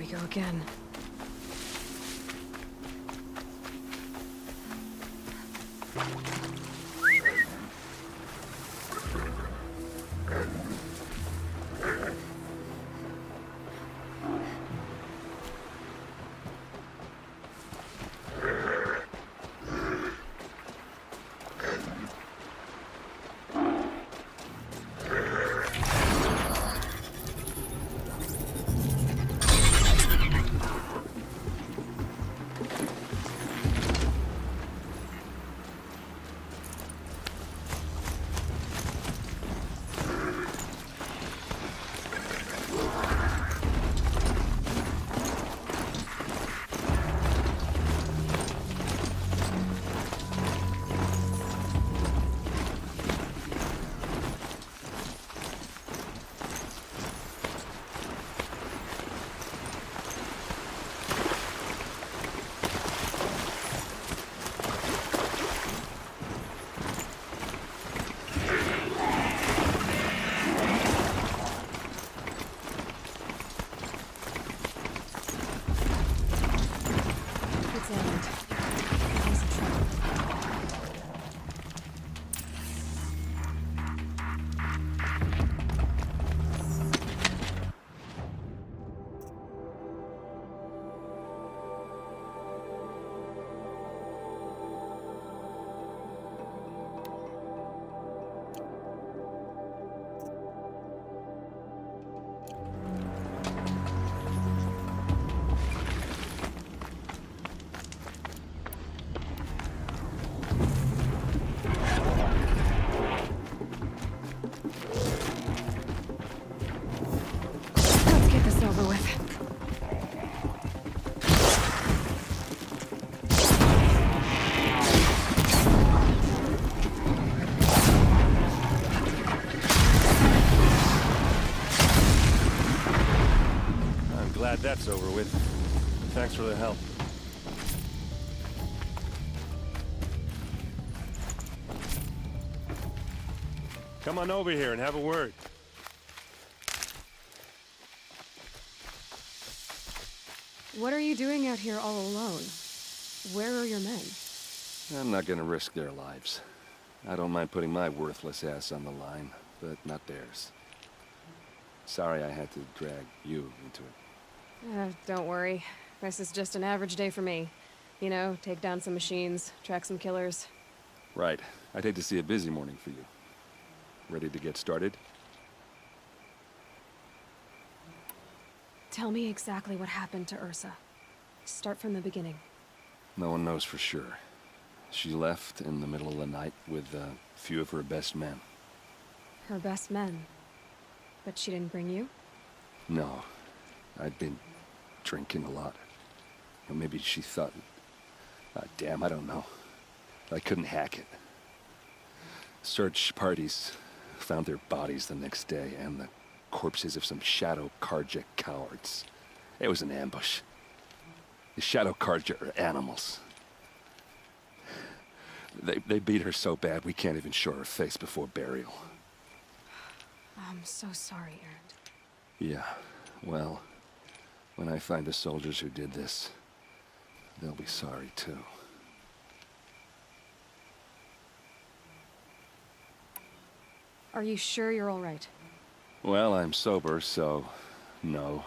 we go again. Over with. I'm glad that's over with. Thanks for the help. Come on over here and have a word. What are you doing out here all alone? Where are your men? I'm not gonna risk their lives. I don't mind putting my worthless ass on the line, but not theirs. Sorry I had to drag you into it. Don't worry. This is just an average day for me. You know, take down some machines, track some killers. Right. I'd hate to see a busy morning for you. Ready to get started? Tell me exactly what happened to Ersa. Start from the beginning. No one knows for sure. She left in the middle of the night with a few of her best men. Her best men? But she didn't bring you? No. I'd been drinking a lot. Or maybe she thought... damn, I don't know. I couldn't hack it. Search parties found their bodies the next day, and the corpses of some Shadow Karja cowards. It was an ambush. The Shadow Karja are animals. They beat her so bad we can't even show her face before burial. I'm so sorry, Errend. Yeah, well, when I find the soldiers who did this, they'll be sorry too. Are you sure you're all right? Well, I'm sober, so no.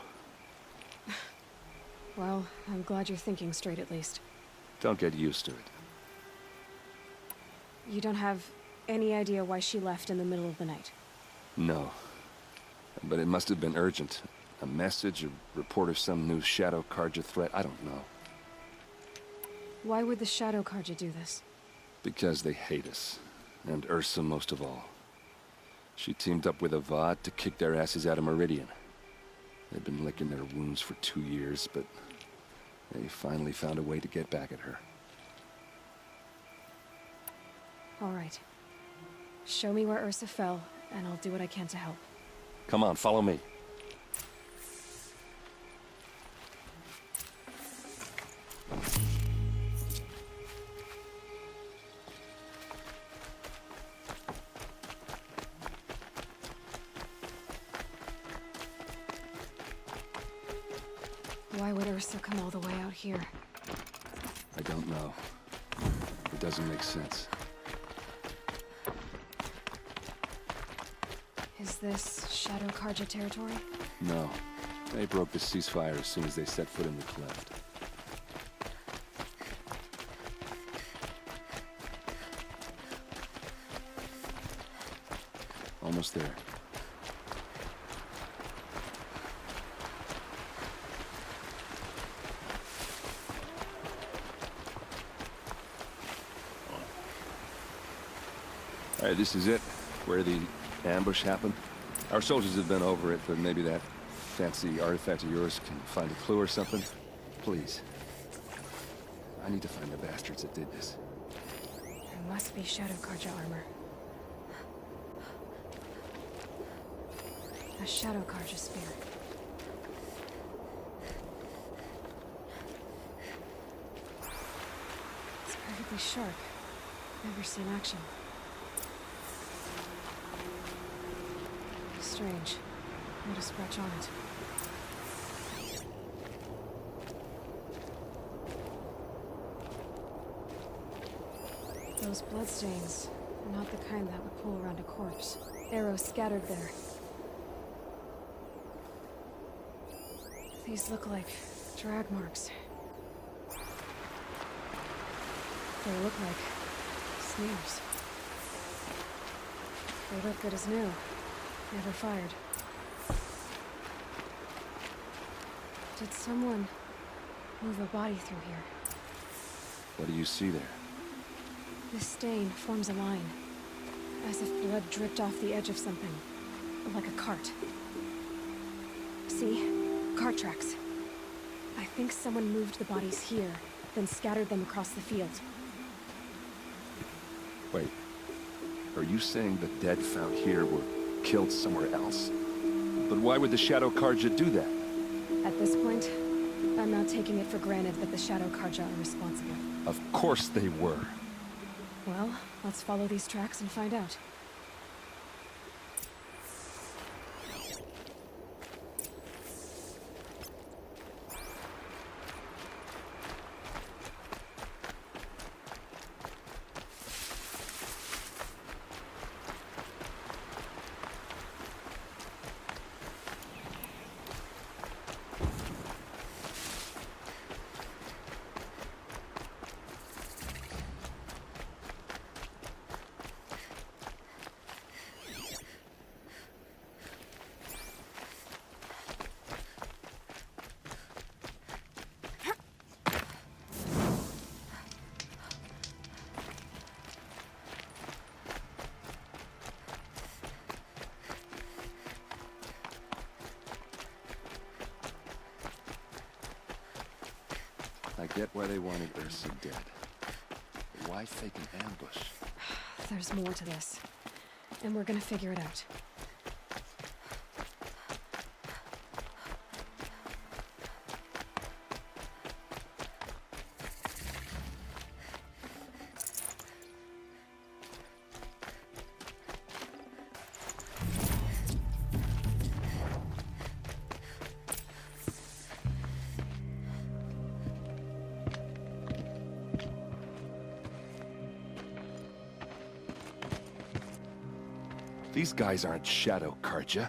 Well, I'm glad you're thinking straight at least. Don't get used to it. You don't have any idea why she left in the middle of the night? No. But it must have been urgent. A message, a report of some new Shadow Karja threat, I don't know. Why would the Shadow Karja do this? Because they hate us. And Ersa most of all. She teamed up with Avad to kick their asses out of Meridian. They'd been licking their wounds for 2 years, but they finally found a way to get back at her. All right. Show me where Ersa fell, and I'll do what I can to help. Come on, follow me. Why would Ersa come all the way out here? I don't know. It doesn't make sense. Is this Shadow Karja territory? No. They broke the ceasefire as soon as they set foot in the cleft. Almost there. All right, this is it, where the ambush happened. Our soldiers have been over it, but maybe that fancy artifact of yours can find a clue or something. Please. I need to find the bastards that did this. There must be Shadow Karja armor. A Shadow Karja spear. It's perfectly sharp. Never seen action. Strange. Not a scratch on it. Those bloodstains are not the kind that would pull around a corpse. Arrows scattered there. These look like drag marks. They look like smears. They look good as new. Never fired. Did someone move a body through here? What do you see there? This stain forms a line, as if blood dripped off the edge of something, like a cart. See? Cart tracks. I think someone moved the bodies here, then scattered them across the field. Wait. Are you saying the dead found here were killed somewhere else? But why would the Shadow Karja do that? At this point, I'm not taking it for granted that the Shadow Karja are responsible. Of course they were. Well, let's follow these tracks and find out. I get why they wanted Ersa dead. But why fake an ambush? There's more to this, and we're gonna figure it out. These guys aren't Shadow Karja.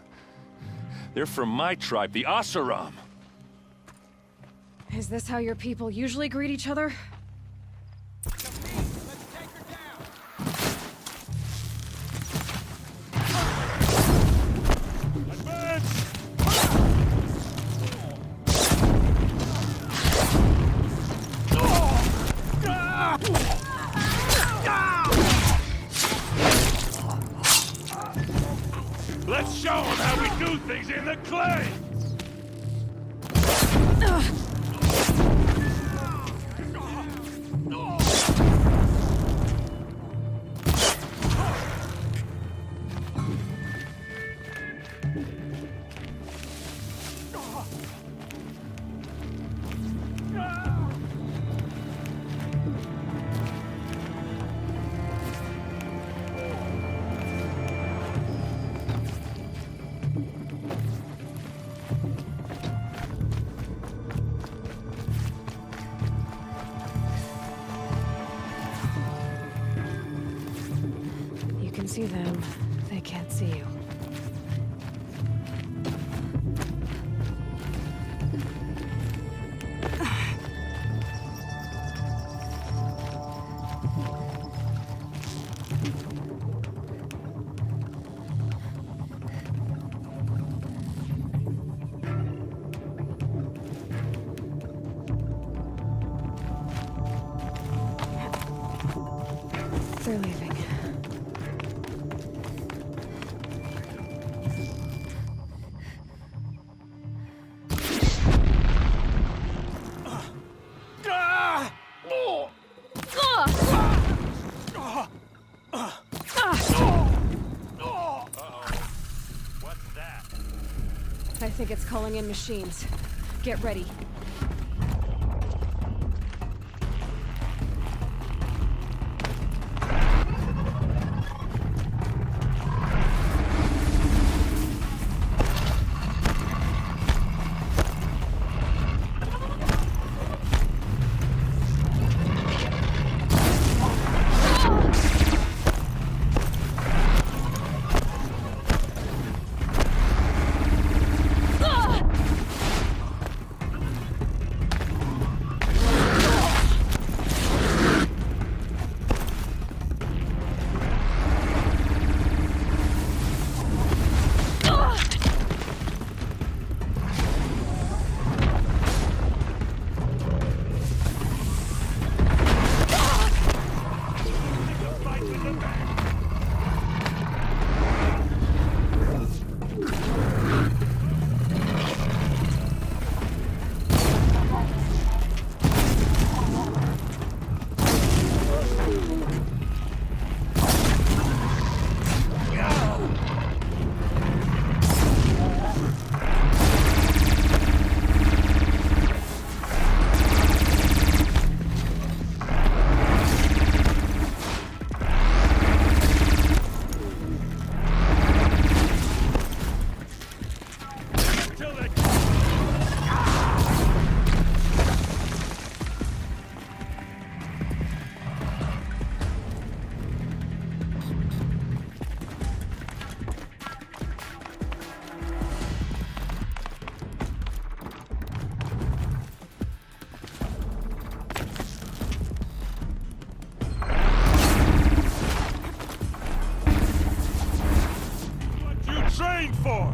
They're from my tribe, the Asaram. Is this how your people usually greet each other? Let's show them how we do things in the clay! see them, they can't see you. They're leaving. What's that? I think it's calling in machines. Get ready. Trained for!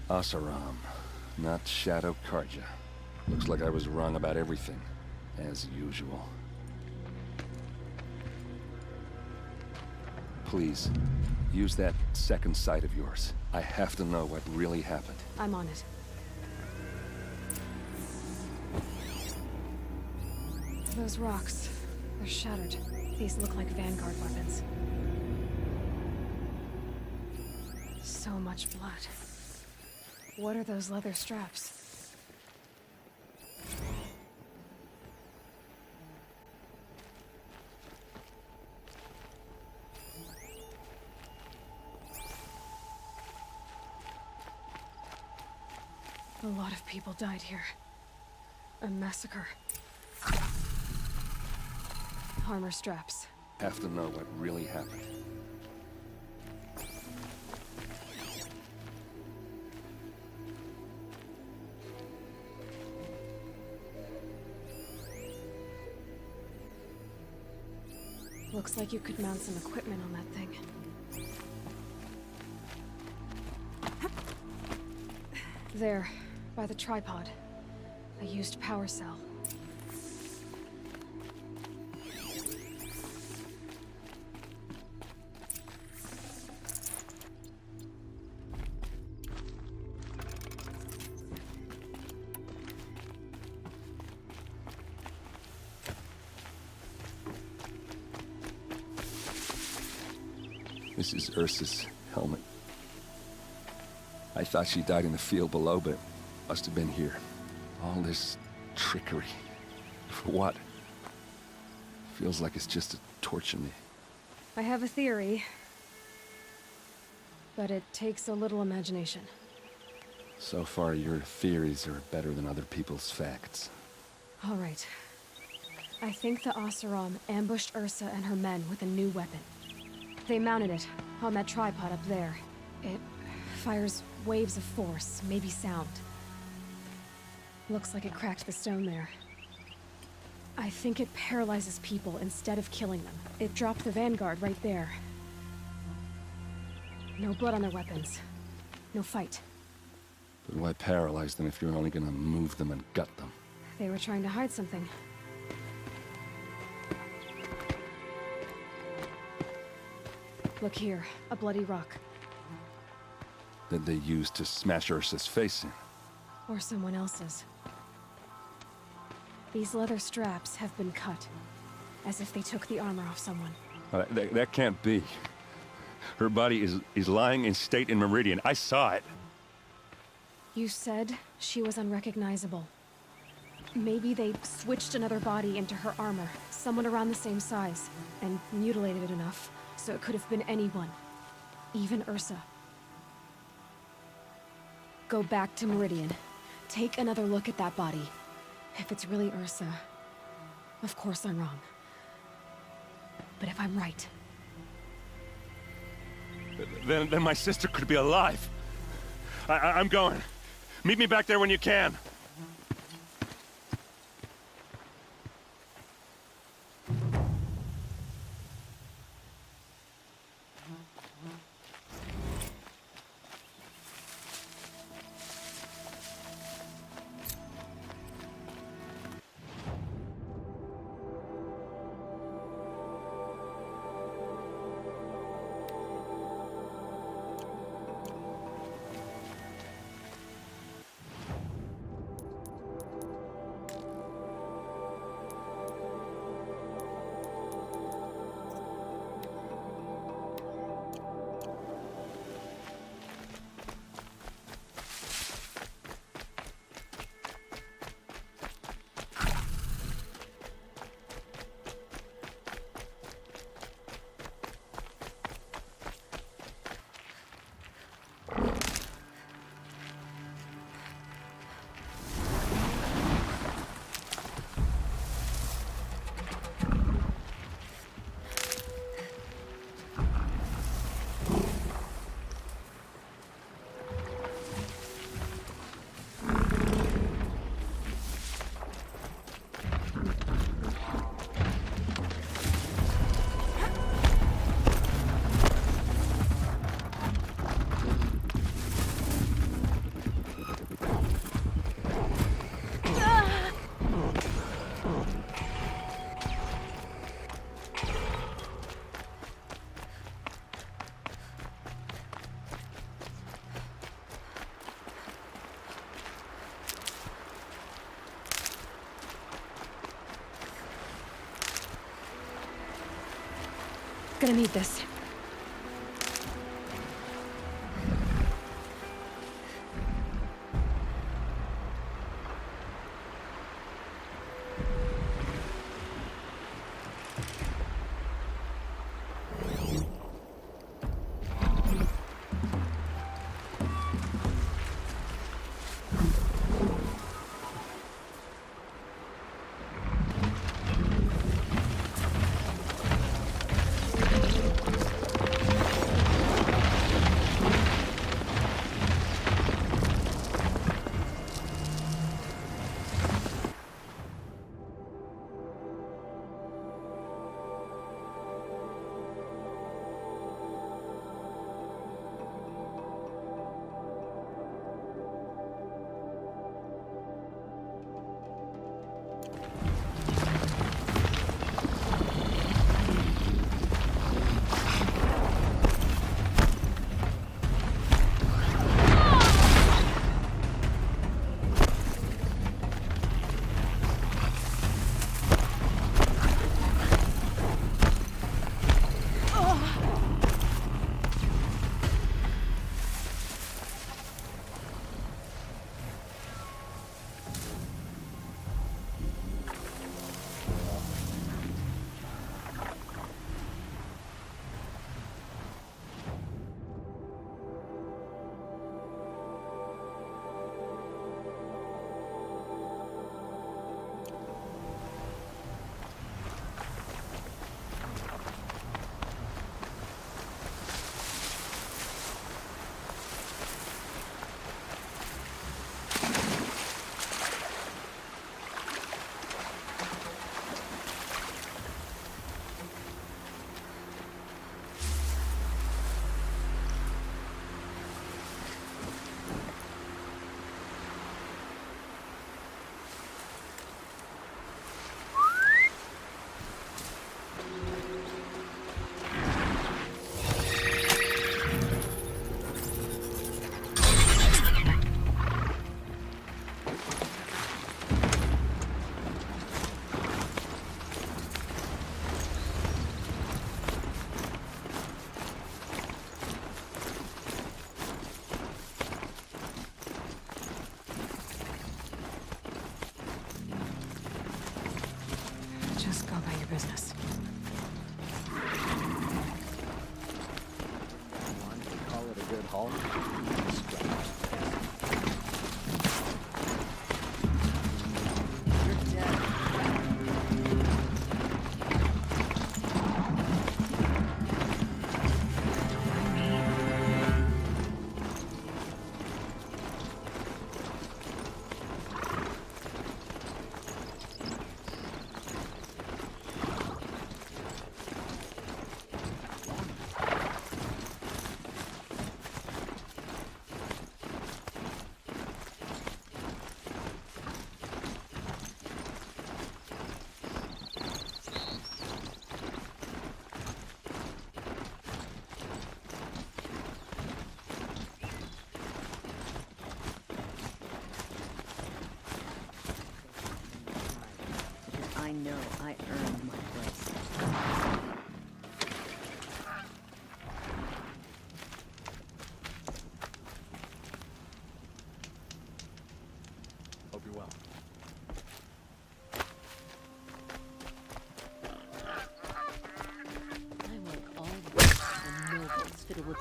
Asaram, not Shadow Karja. Looks like I was wrong about everything, as usual. Please, use that second sight of yours. I have to know what really happened. I'm on it. Those rocks, they're shattered. These look like Vanguard weapons. So much blood. What are those leather straps? A lot of people died here. A massacre. Armor straps. Have to know what really happened. Looks like you could mount some equipment on that thing. There, by the tripod. A used power cell. This is Ersa's helmet. I thought she died in the field below, but must have been here. All this trickery. For what? Feels like it's just to torture me. I have a theory, but it takes a little imagination. So far, your theories are better than other people's facts. All right. I think the Oseram ambushed Ersa and her men with a new weapon. They mounted it on that tripod up there. It fires waves of force, maybe sound. Looks like it cracked the stone there. I think it paralyzes people instead of killing them. It dropped the vanguard right there. No blood on their weapons. No fight. But why paralyze them if you're only gonna move them and gut them? They were trying to hide something. Look here, a bloody rock. That they used to smash Ursa's face in. Or someone else's. These leather straps have been cut, as if they took the armor off someone. That can't be. Her body is lying in state in Meridian. I saw it. You said she was unrecognizable. Maybe they switched another body into her armor, someone around the same size, and mutilated it enough, so it could have been anyone. Even Ersa. Go back to Meridian. Take another look at that body. If it's really Ersa, of course I'm wrong. But if I'm right... Then my sister could be alive. I'm going. Meet me back there when you can. Gonna need this.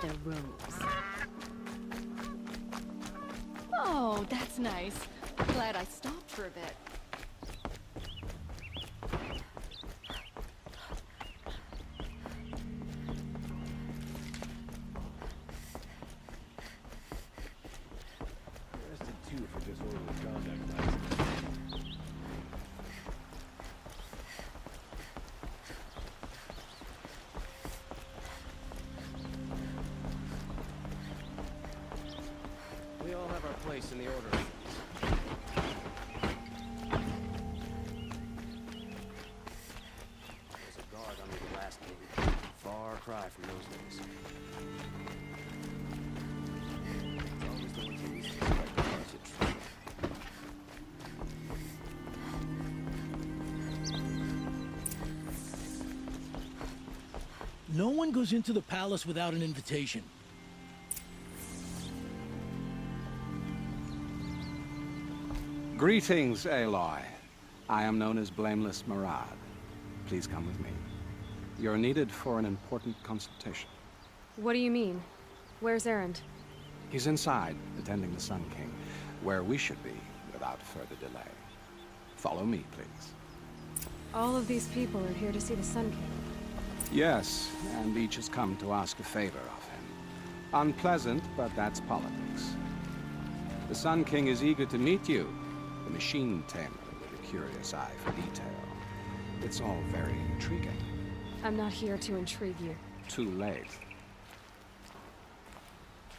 with their robes. Oh, that's nice. Glad I stopped for a bit. Arrested two for disorderly conduct last night. We all have our place in the order of things. There's a guard under the last king. Far cry from those days. It's always the ones you least suspect that cause you trouble. No one goes into the palace without an invitation. Greetings, Aloy. I am known as Blameless Murad. Please come with me. You're needed for an important consultation. What do you mean? Where's Errend? He's inside, attending the Sun King, where we should be without further delay. Follow me, please. All of these people are here to see the Sun King. Yes, and each has come to ask a favor of him. Unpleasant, but that's politics. The Sun King is eager to meet you, the machine tamer with a curious eye for detail. It's all very intriguing. I'm not here to intrigue you. Too late.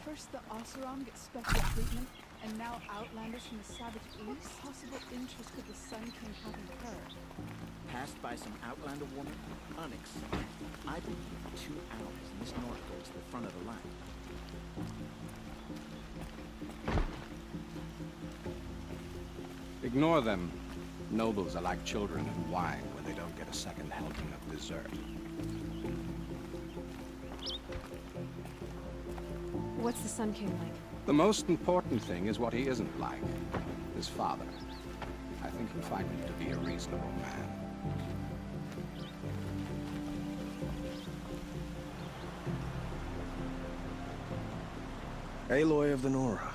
First the Oseram get special treatment, and now Outlanders from the Savage East? What possible interest could the Sun King have in her? Passed by some Outlander woman? Unacceptable. I've been here for 2 hours, and this North goes to the front of the line. Ignore them. Nobles are like children in wine when they don't get a second helping of dessert. What's the Sun King like? The most important thing is what he isn't like. His father. I think you'll find him to be a reasonable man. Aloy of the Nora.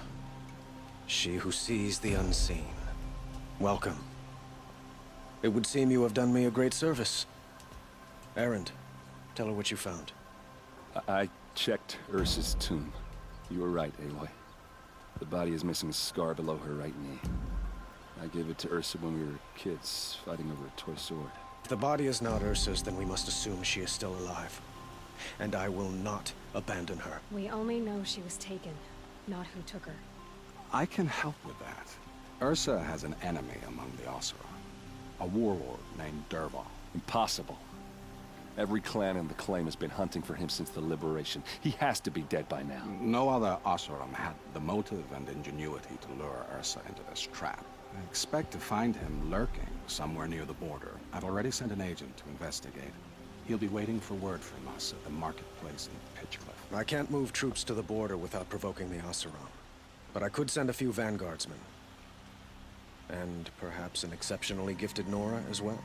She who sees the unseen. Welcome. It would seem you have done me a great service. Errend, tell her what you found. I checked Ersa's tomb. You were right, Aloy. The body is missing a scar below her right knee. I gave it to Ersa when we were kids, fighting over a toy sword. If the body is not Ursa's, then we must assume she is still alive. And I will not abandon her. We only know she was taken, not who took her. I can help with that. Ersa has an enemy among the Oseram. A warlord named Dervahl. Impossible. Every clan in the claim has been hunting for him since the liberation. He has to be dead by now. No other Oseram had the motive and ingenuity to lure Ersa into this trap. I expect to find him lurking somewhere near the border. I've already sent an agent to investigate. He'll be waiting for word from us at the marketplace in Pitchcliff. I can't move troops to the border without provoking the Oseram. But I could send a few vanguardsmen. And perhaps an exceptionally gifted Nora as well.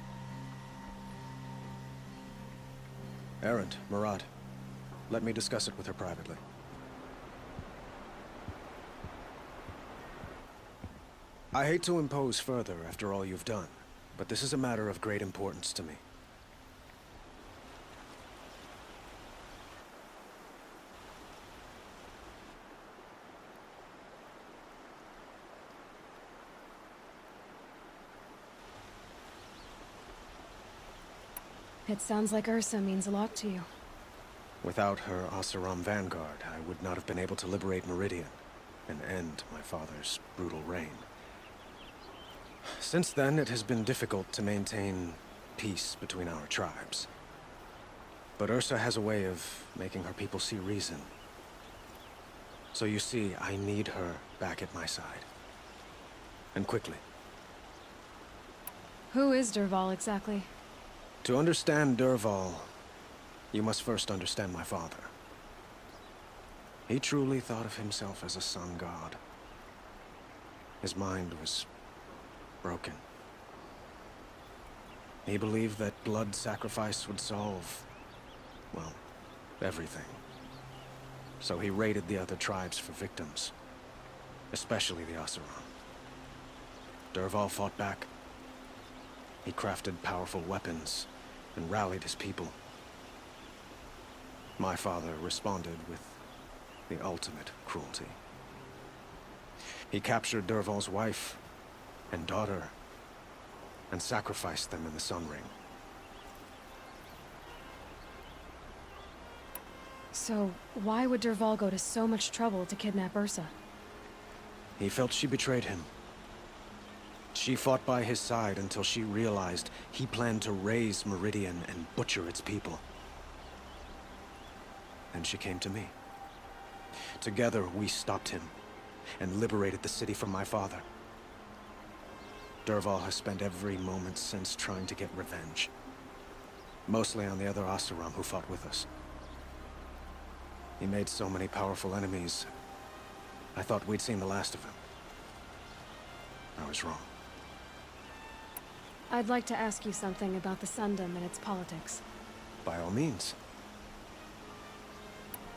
Errend, Murad, let me discuss it with her privately. I hate to impose further after all you've done, but this is a matter of great importance to me. It sounds like Ersa means a lot to you. Without her Oseram vanguard, I would not have been able to liberate Meridian and end my father's brutal reign. Since then, it has been difficult to maintain peace between our tribes. But Ersa has a way of making her people see reason. So you see, I need her back at my side. And quickly. Who is Dervahl exactly? To understand Dervahl, you must first understand my father. He truly thought of himself as a sun god. His mind was broken. He believed that blood sacrifice would solve, well, everything. so he raided the other tribes for victims, especially the Oseram. Dervahl fought back. He crafted powerful weapons and rallied his people. My father responded with the ultimate cruelty. He captured Dervahl's wife and daughter and sacrificed them in the Sun Ring. So, why would Dervahl go to so much trouble to kidnap Ersa? He felt she betrayed him. She fought by his side until she realized he planned to raise Meridian and butcher its people. And she came to me. Together, we stopped him and liberated the city from my father. Dervahl has spent every moment since trying to get revenge. Mostly on the other Oseram who fought with us. He made so many powerful enemies, I thought we'd seen the last of him. I was wrong. I'd like to ask you something about the Sundom and its politics. By all means.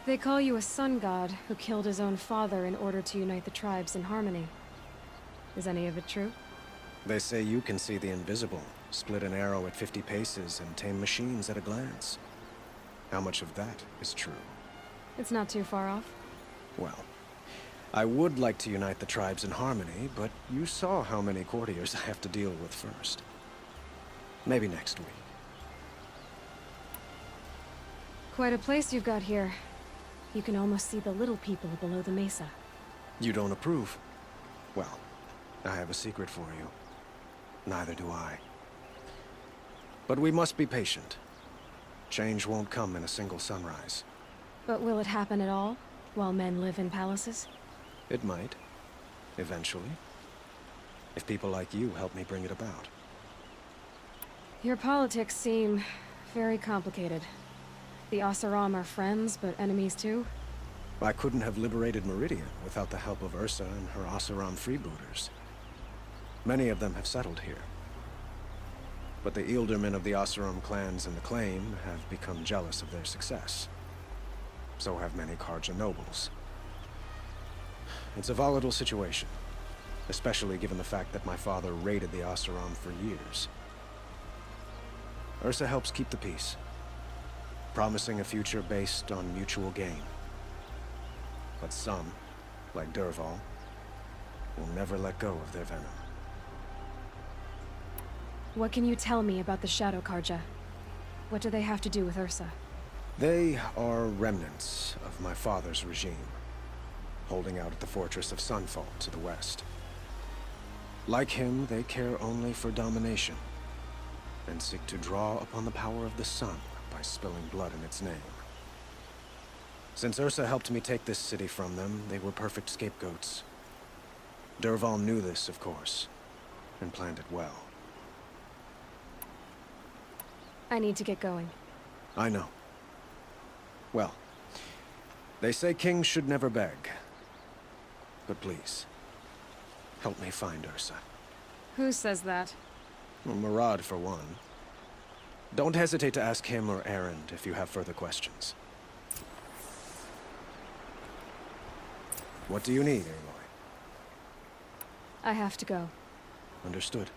They call you a sun god who killed his own father in order to unite the tribes in harmony. Is any of it true? They say you can see the invisible, split an arrow at 50 paces, and tame machines at a glance. How much of that is true? It's not too far off. Well, I would like to unite the tribes in harmony, but you saw how many courtiers I have to deal with first. Maybe next week. Quite a place you've got here. You can almost see the little people below the mesa. You don't approve? Well, I have a secret for you. Neither do I. But we must be patient. Change won't come in a single sunrise. But will it happen at all, while men live in palaces? It might. Eventually. If people like you help me bring it about. Your politics seem very complicated. The Oseram are friends, but enemies too? I couldn't have liberated Meridian without the help of Ersa and her Oseram freebooters. Many of them have settled here. But the Ealdormen of the Oseram clans in the Claim have become jealous of their success. So have many Karja nobles. It's a volatile situation, especially given the fact that my father raided the Oseram for years. Ersa helps keep the peace, promising a future based on mutual gain. But some, like Dervahl, will never let go of their venom. What can you tell me about the Shadow Karja? What do they have to do with Ersa? They are remnants of my father's regime, holding out at the fortress of Sunfall to the west. Like him, they care only for domination, and seek to draw upon the power of the sun by spilling blood in its name. Since Ersa helped me take this city from them, they were perfect scapegoats. Dervahl knew this, of course, and planned it well. I need to get going. I know. Well, they say kings should never beg. But please, help me find Ersa. Who says that? Well, Murad, for one. Don't hesitate to ask him or Errend if you have further questions. What do you need, Aloy? I have to go. Understood.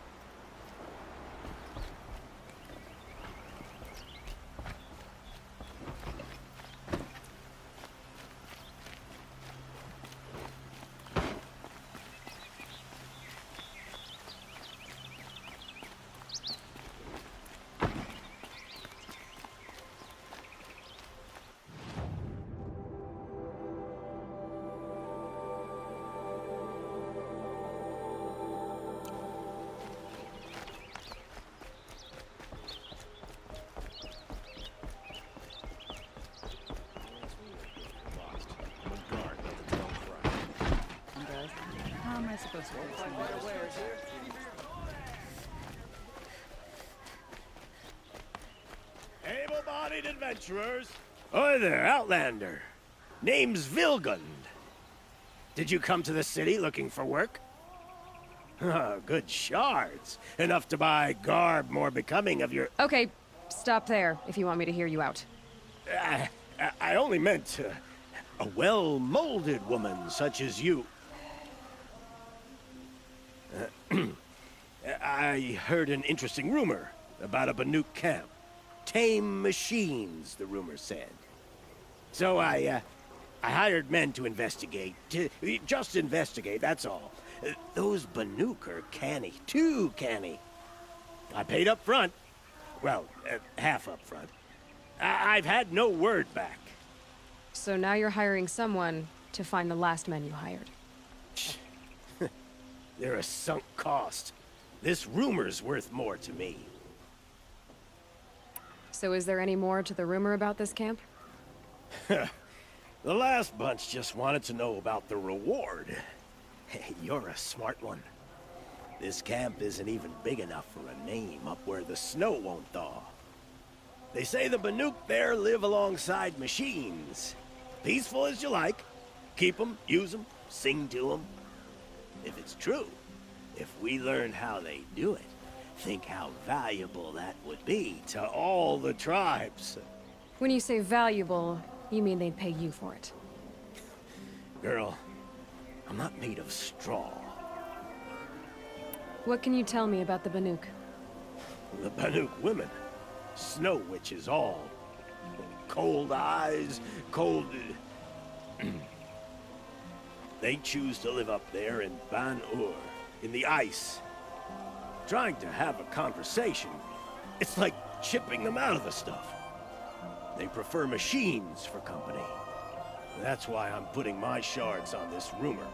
How am I supposed to do this? Able-bodied adventurers. Oi there, Outlander. Name's Vilgund. Did you come to the city looking for work? Good shards. Enough to buy garb more becoming of your... Okay, stop there if you want me to hear you out. I only meant A well-molded woman such as you. I heard an interesting rumor about a Banuk camp. Tame machines, the rumor said. So I hired men to investigate. Just investigate, that's all. Those Banuk are canny. Too canny. I paid up front. Well, half up front. I've had no word back. So now you're hiring someone to find the last men you hired. They're a sunk cost. This rumor's worth more to me. So is there any more to the rumor about this camp? The last bunch just wanted to know about the reward. Hey, you're a smart one. This camp isn't even big enough for a name up where the snow won't thaw. They say the Banuk there live alongside machines. Peaceful as you like. Keep them, use them, sing to them. If it's true, if we learn how they do it, think how valuable that would be to all the tribes. When you say valuable, you mean they'd pay you for it. Girl, I'm not made of straw. What can you tell me about the Banuk? The Banuk women. Snow witches all. Cold eyes, cold... They choose to live up there in Ban-Ur, in the ice. Trying to have a conversation, it's like chipping them out of the stuff. They prefer machines for company. That's why I'm putting my shards on this rumor.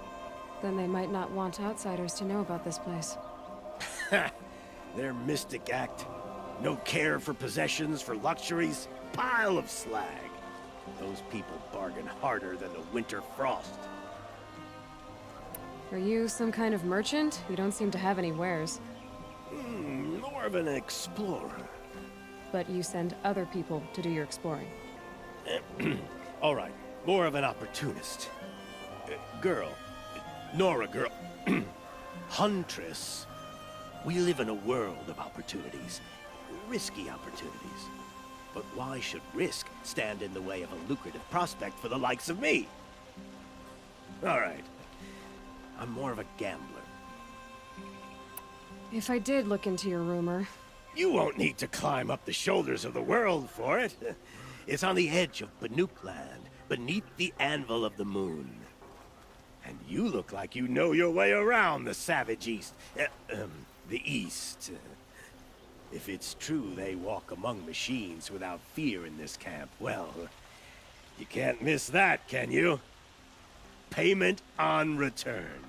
Then they might not want outsiders to know about this place. Their mystic act. No care for possessions, for luxuries. Pile of slag. Those people bargain harder than the winter frost. Are you some kind of merchant? You don't seem to have any wares. More of an explorer. But you send other people to do your exploring. All right, more of an opportunist. Girl. Nora girl. Huntress. We live in a world of opportunities. Risky opportunities. But why should risk stand in the way of a lucrative prospect for the likes of me? All right. I'm more of a gambler. If I did look into your rumor... You won't need to climb up the shoulders of the world for it. It's on the edge of Banuk land, beneath the anvil of the moon. And you look like you know your way around the savage east. The east. If it's true they walk among machines without fear in this camp, well, you can't miss that, can you? Payment on return.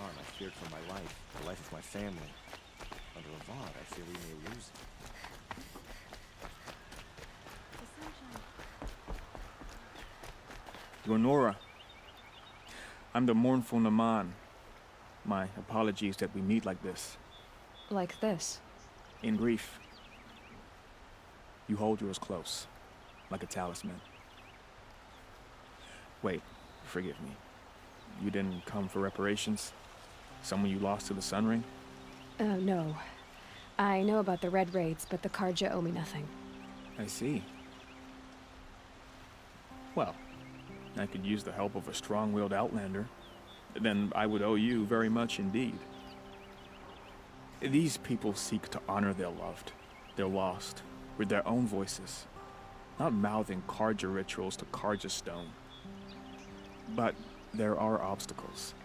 I feared for my life, the life of my family. Under Avad, I fear we may lose it. You're Nora. I'm the mournful Naman. My apologies that we meet like this. Like this? In grief. You hold yours close, like a talisman. Wait, forgive me. You didn't come for reparations? Someone you lost to the Sun Ring? No. I know about the Red Raids, but the Karja owe me nothing. I see. Well, I could use the help of a strong-willed outlander. Then I would owe you very much indeed. These people seek to honor their loved, their lost, with their own voices, not mouthing Karja rituals to Karja stone. But there are obstacles.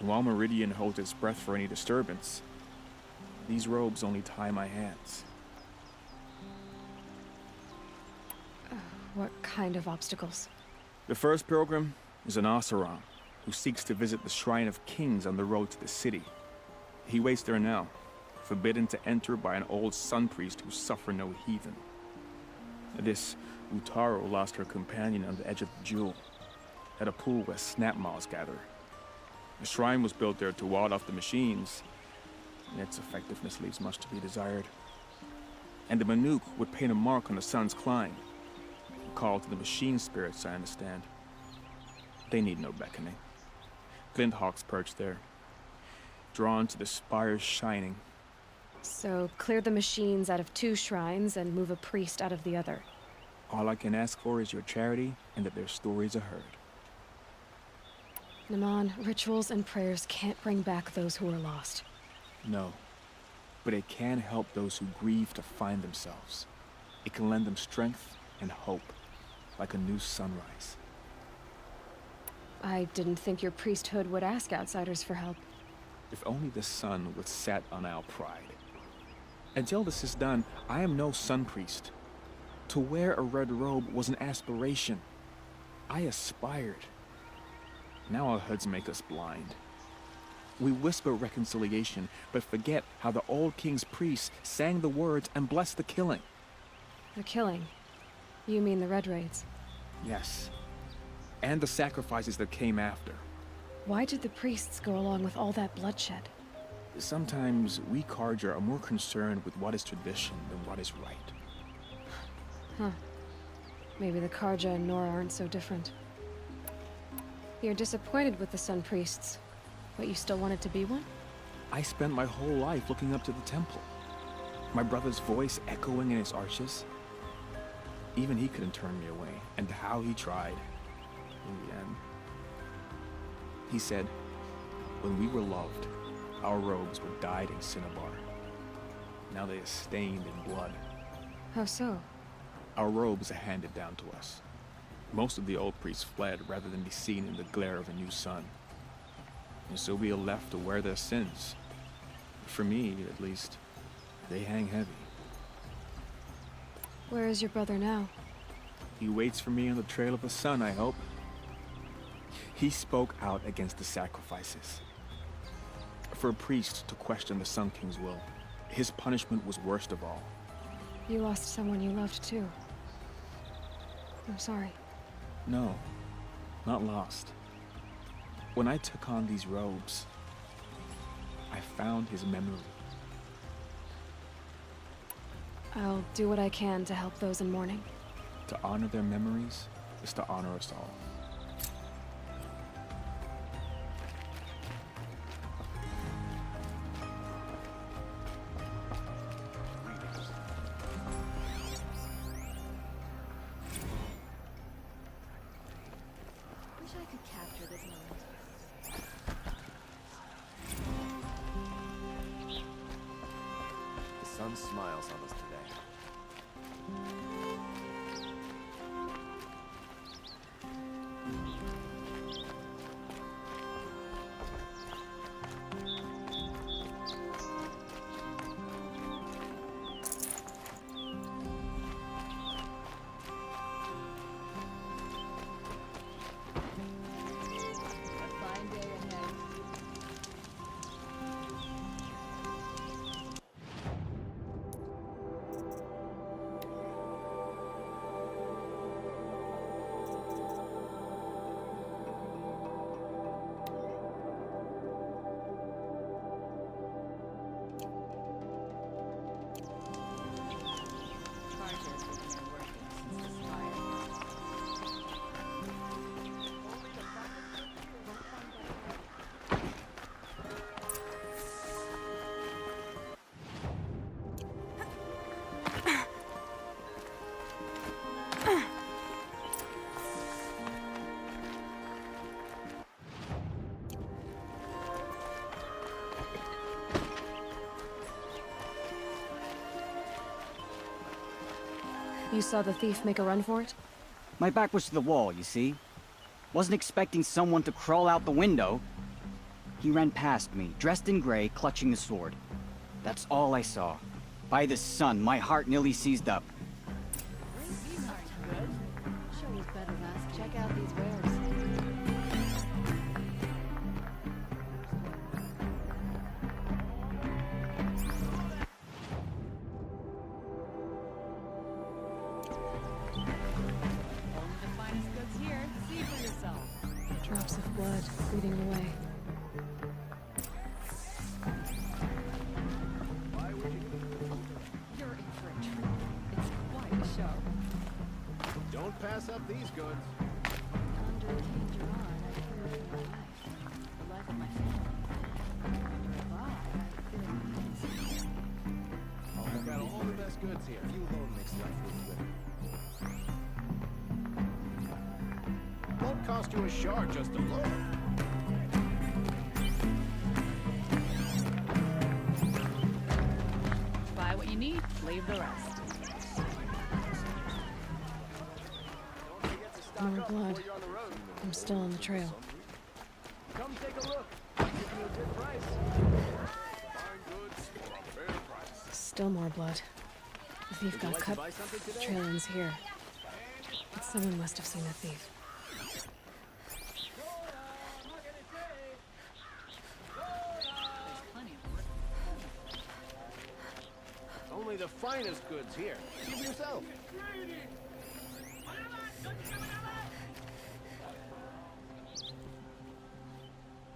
And while Meridian holds its breath for any disturbance, these robes only tie my hands. What kind of obstacles? The first pilgrim is an Oseram who seeks to visit the Shrine of Kings on the road to the city. He waits there now, forbidden to enter by an old sun priest who suffer no heathen. This Utaro lost her companion on the edge of the jewel, at a pool where snap moths gather. A shrine was built there to ward off the machines, and its effectiveness leaves much to be desired. And the Manuk would paint a mark on the sun's climb, a call to the machine spirits, I understand. They need no beckoning. Glint hawks perch there, drawn to the spire's shining. So, clear the machines out of 2 shrines and move a priest out of the other. All I can ask for is your charity and that their stories are heard. Naman, rituals and prayers can't bring back those who are lost. No, but it can help those who grieve to find themselves. It can lend them strength and hope, like a new sunrise. I didn't think your priesthood would ask outsiders for help. If only the sun would set on our pride. Until this is done, I am no sun priest. To wear a red robe was an aspiration. I aspired. Now our hoods make us blind. We whisper reconciliation, but forget how the old king's priests sang the words and blessed the killing. The killing? You mean the Red Raids? Yes. And the sacrifices that came after. Why did the priests go along with all that bloodshed? Sometimes we Karja are more concerned with what is tradition than what is right. Huh. Maybe the Karja and Nora aren't so different. You're disappointed with the Sun Priests, but you still wanted to be one? I spent my whole life looking up to the temple. My brother's voice echoing in its arches. Even he couldn't turn me away, and how he tried. In the end. He said, when we were loved, our robes were dyed in cinnabar. Now they are stained in blood. How so? Our robes are handed down to us. Most of the old priests fled rather than be seen in the glare of a new sun. And so we are left to wear their sins. For me, at least, they hang heavy. Where is your brother now? He waits for me on the trail of the sun, I hope. He spoke out against the sacrifices. For a priest to question the Sun King's will, his punishment was worst of all. You lost someone you loved too. I'm sorry. No, not lost. When I took on these robes, I found his memory. I'll do what I can to help those in mourning. To honor their memories is to honor us all. Wish I could capture this moment. The sun smiles on us today. You saw the thief make a run for it? My back was to the wall, you see. Wasn't expecting someone to crawl out the window. He ran past me, dressed in gray, clutching the sword. That's all I saw. By the sun, my heart nearly seized up. These aren't good. Show us better, Mask. Check out these wares. leading the way. You're in for a treat. It's quite a show. Don't pass up these goods. Under King Gerard, I feared for my life. The life of my family. Under Avad, I feared my kids. I've got all the best goods here. You alone makes life worth living. Won't cost you a shard just to load. Buy what you need, leave the rest. More blood. I'm still on the trail. Come take a look. I'll give you a good price. Fine goods for a fair price. Still more blood. The thief got cut. The trail ends here. But someone must have seen the thief. Only the finest goods here. See for yourself.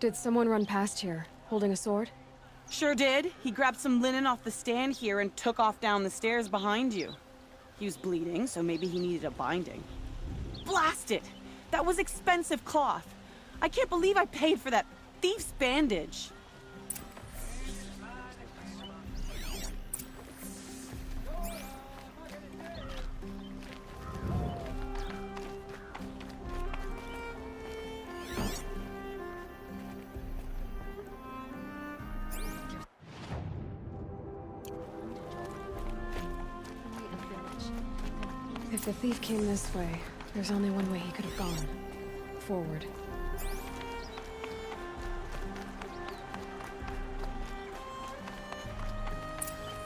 Did someone run past here, holding a sword? Sure did. He grabbed some linen off the stand here and took off down the stairs behind you. He was bleeding, so maybe he needed a binding. Blast it! That was expensive cloth. I can't believe I paid for that thief's bandage. If the thief came this way, there's only one way he could have gone. Forward.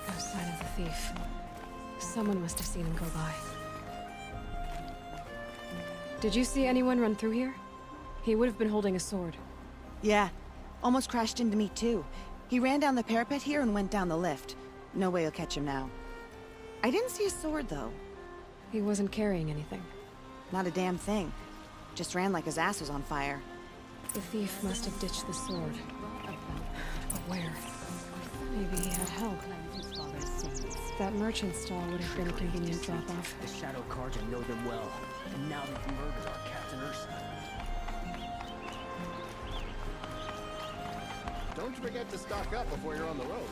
No sign of the thief. Someone must have seen him go by. Did you see anyone run through here? He would have been holding a sword. Yeah. Almost crashed into me, too. He ran down the parapet here and went down the lift. No way you'll catch him now. I didn't see a sword, though. He wasn't carrying anything. Not a damn thing. Just ran like his ass was on fire. The thief must have ditched the sword. But where? Maybe he had help. That merchant stall would have been a convenient drop-off. The Shadow Carja know them well, and now they've murdered our Captain Ersa. Don't forget to stock up before you're on the road.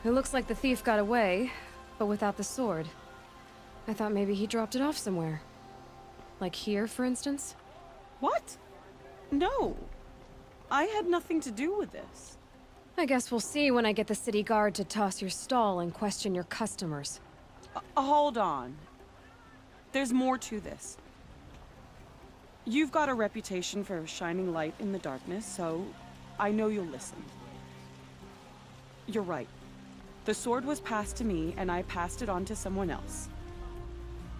It looks like the thief got away, but without the sword. I thought maybe he dropped it off somewhere. Like here, for instance? What? No. I had nothing to do with this. I guess we'll see when I get the city guard to toss your stall and question your customers. Hold on. There's more to this. You've got a reputation for shining light in the darkness, so I know you'll listen. You're right. The sword was passed to me, and I passed it on to someone else.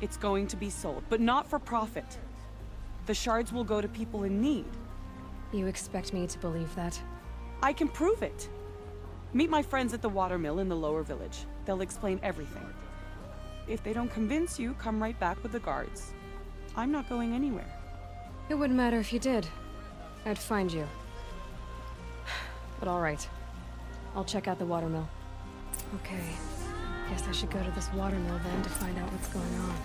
It's going to be sold, but not for profit. The shards will go to people in need. You expect me to believe that? I can prove it. Meet my friends at the watermill in the lower village. They'll explain everything. If they don't convince you, come right back with the guards. I'm not going anywhere. It wouldn't matter if you did. I'd find you. But all right. I'll check out the watermill. Okay. Guess I should go to this watermill then to find out what's going on.